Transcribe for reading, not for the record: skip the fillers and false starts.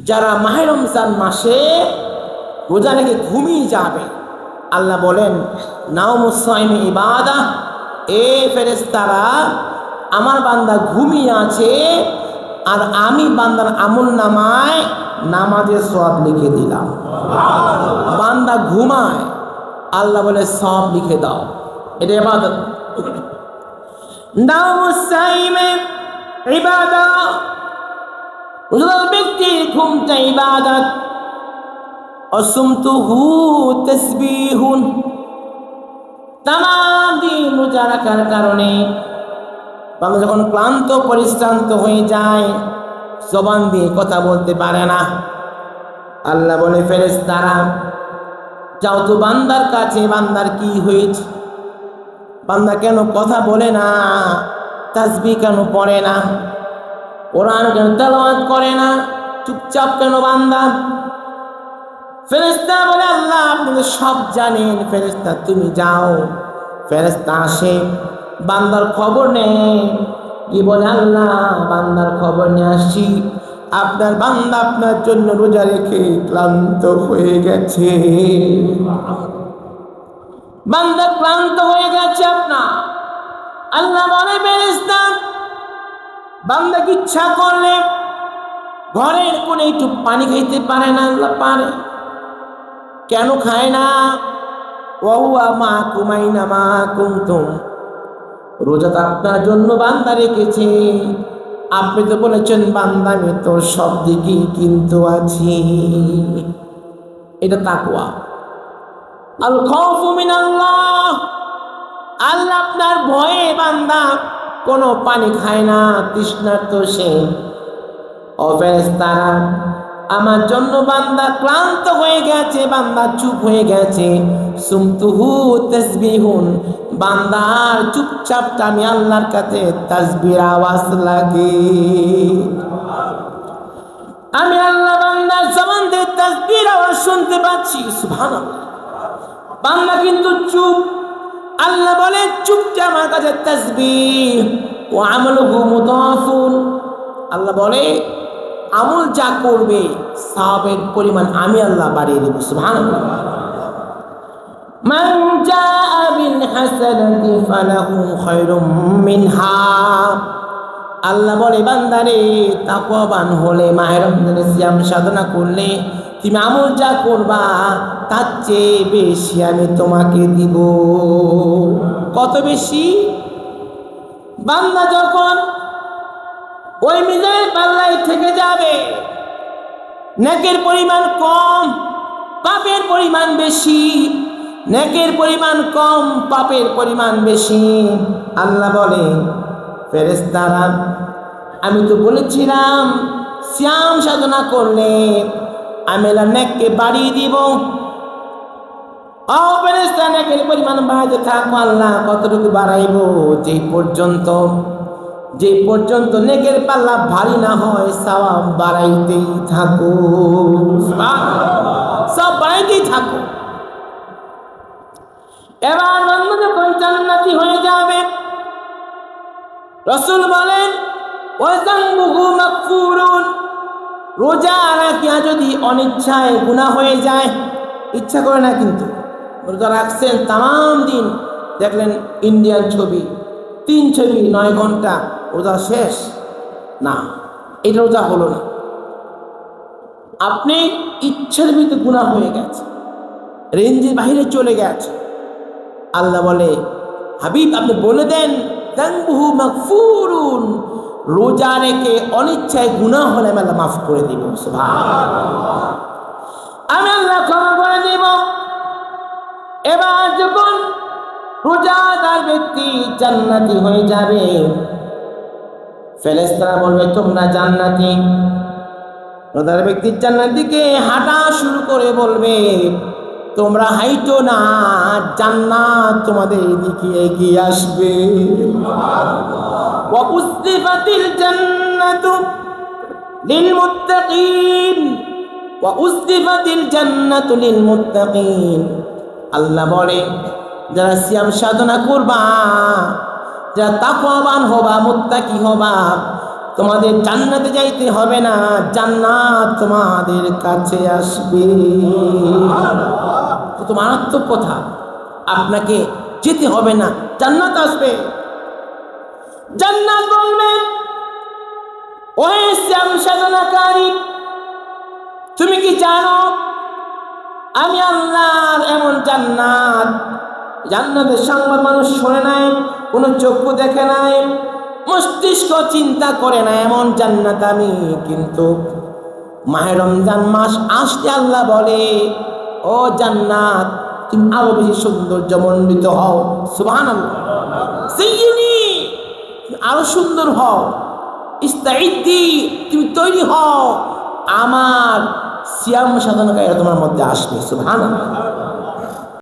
যারা মাহে রমজান মাসে রোজা রেখে ঘুমিয়ে যাবে, আল্লাহ বলেন নাওমুস সাইমি ইবাদাহ, এ ফেরেশতারা আমার বান্দা ঘুমিয়ে আছে আর আমি বান্দার আমল নামায় নামাজের সওয়াব লিখে দিলাম। বান্দা ঘুমায়, আল্লাহ বলে সওয়াব লিখে দাও, এটা ইবাদত। নাওমুস সাইমি ইবাদাহ, রোজাদার ব্যক্তির ঘুমটা ইবাদত। অসুমতুহু তাসবিহুন, তামাম দিন রোজা রাখার কারণে বান্দা যখন ক্লান্ত পরিশ্রান্ত হয়ে যায়, জবান দিয়ে কথা বলতে পারে না, আল্লাহ বলে ফেরেশতারা যাও তো বান্দার কাছে, বান্দার কি হয়েছে, বান্দা কেন কথা বলে না, তাসবিহ কেন পড়ে না, কোরআন কেন তেলাওয়াত করে না, চুপচাপ কেন বান্দা? ফেরেশতা বলে আল্লাহ আপনি তো সব জানেন। ফেরেশতা তুমি যাও। ফেরেশতা আসে, বান্দার খবর নেই, কি বলে আল্লাহ বান্দার খবর নিয়ে আসছি, আপনার বান্দা আপনার জন্য রোজা রেখে ক্লান্ত হয়ে গেছে। বান্দা ক্লান্ত হয়ে গেছে আপনার। আল্লাহ বলে ফেরেশতা বান্দা কি ইচ্ছা করলে ঘরের কোণে একটু পানি খাইতে পারে না? আল্লাহ পারে। কেন খায় না? ওয়া মাকুম আইনামা কুনতুম, রোজা তো আপনার জন্য বান্দা রেখেছে, আপনি তো বলেছেন বান্দা আমি তোর সব দিকেই কিন্তু আছি। এটা তাকওয়া, আল খাউফু মিনাল্লাহ। আল্লাহ আপনার ভয়ে বান্দা কোনো পানি খায় না, তৃষ্ণার্ত সে। ও ফেরেশতারা আমার জন্য বান্দা ক্লান্ত হয়ে গেছে, বান্দা চুপ হয়ে গেছে, সুমতুহু তাসবিহুন, বান্দার চুপচাপটা আমি আল্লাহর কাছে তাসবির আওয়াজ লাগে। আমি আল্লাহ বান্দার জবান দিয়ে তাসবির আওয়াজ শুনতে পাচ্ছি, সুবহানাল্লাহ। বান্দা কিন্তু চুপ। আল্লাহ বলে চুপটা আমার কাছে তাসবিহ, ওয়া আমালুহু মুদাফুন। আল্লাহ বলে আমল যা করবে সওয়াবের পরিমাণ আমি আল্লাহ বাড়িয়ে দেব, সুবহানাল্লাহ। মান জাআ বিল হাসানাতি ফালাহু খায়রুম মিনহা। আল্লাহ বলে বান্দারে তাকওয়াবান হলে, মাহে রমজানের সিয়াম সাধনা করলে তুমি আমল যা করবা তার চেয়ে বেশি আমি তোমাকে দিব। কত বেশি? বান্দা যখন ওই মিজানের পাল্লায় থেকে যাবে, নেকের পরিমাণ কম, পাপের পরিমাণ বেশি, নেকের পরিমাণ কম, পাপের পরিমাণ বেশি। আল্লাহ বলে ফেরেশতারা আমি তো বলেছিলাম সিয়াম সাধনা করলে আমি আল্লাহ নেককে বাড়িয়ে দিব। ও ফেরেশতা নেকের পরিমাণ বাড়াতে থাকো। আল্লাহ কতটুকু বাড়াইবো? যে পর্যন্ত নেকের পাল্লা ভারী না হয় সওয়াব বাড়াইতেই থাকো, সব বাড়াইতেই থাকো। এবার বান্দা যখন জান্নাতি হয়ে যাবে, রাসূল বলেন ওয়া যামবুহু মাগফুরুন, রোজা রাখিয়া যদি অনিচ্ছায় গুনাহ হয়ে যায়, ইচ্ছা করে না কিন্তু রোজা রাখছেন তামাম দিন, দেখলেন ইন্ডিয়ান ছবি, 3 ছবি 9 ঘন্টা, রোজা শেষ না, এটা রোজা হলো না। আপনি ইচ্ছার ভিতরে গুনাহ হয়ে গেছে, রেঞ্জের বাইরে চলে গেছে। আল্লাহ বলে হাবিব আপনি বলে দেন যামবুহু মাগফুরুন, রোজা রেখে অনিচ্ছায় গুনাহ হলে আমি আল্লাহ মাফ করে দিব, সুবহানাল্লাহ, আমি আল্লাহ ক্ষমা করে দিব। এবার যখন রোজাদার ব্যক্তি জান্নাতি হয়ে যাবে, ফেরেশতারা বলবে তোমরা জান্নাতি। রোজাদার ব্যক্তি জান্নাতের দিকে হাঁটা শুরু করে বলবে তোমরা হাইটো না, জান্নাত তোমাদের দিকে এগিয়ে আসবে। ওয়া উসলিফাতিল জান্নাতু লিল মুত্তাকিন, ওয়া উসলিফাতিল জান্নাতু লিল মুত্তাকিন। আল্লাহ বলে যারা সিয়াম সাধনা করবা, যারা তাকওয়াবান হবা, মুত্তাকি হবা, তোমাদের জান্নাতে যাইতে হবে না, জান্নাত তোমাদের কাছে আসবে। কত মারাত্মক কথা! আপনাকে যেতে হবে না, জান্নাত আসবে। জান্নাত বলবে, ওহে শ্যাম সাধনাকারী, তুমি কি জানো আমি আল্লাহর এমন জান্নাত, জান্নাতের সংবাদ মানুষ শোনে নাই, কোনো চক্ষু দেখে নাই, মস্তিষ্ক চিন্তা করে না, এমন জান্নাত আমি। কিন্তু মাহে রমজান মাস আসতে আল্লাহ বলে, ও জান্নাত তুমি আরো বেশি সৌন্দর্যমণ্ডিত হও। সুবহানাল্লাহ। সাইয়্যিদি, তুমি আরো সুন্দর হও। ইস্তাইদ্দি, তুমি তৈরি হও, আমার সিয়াম সাধনাকারীরা তোমার মধ্যে আসবে। সুবহানাল্লাহ।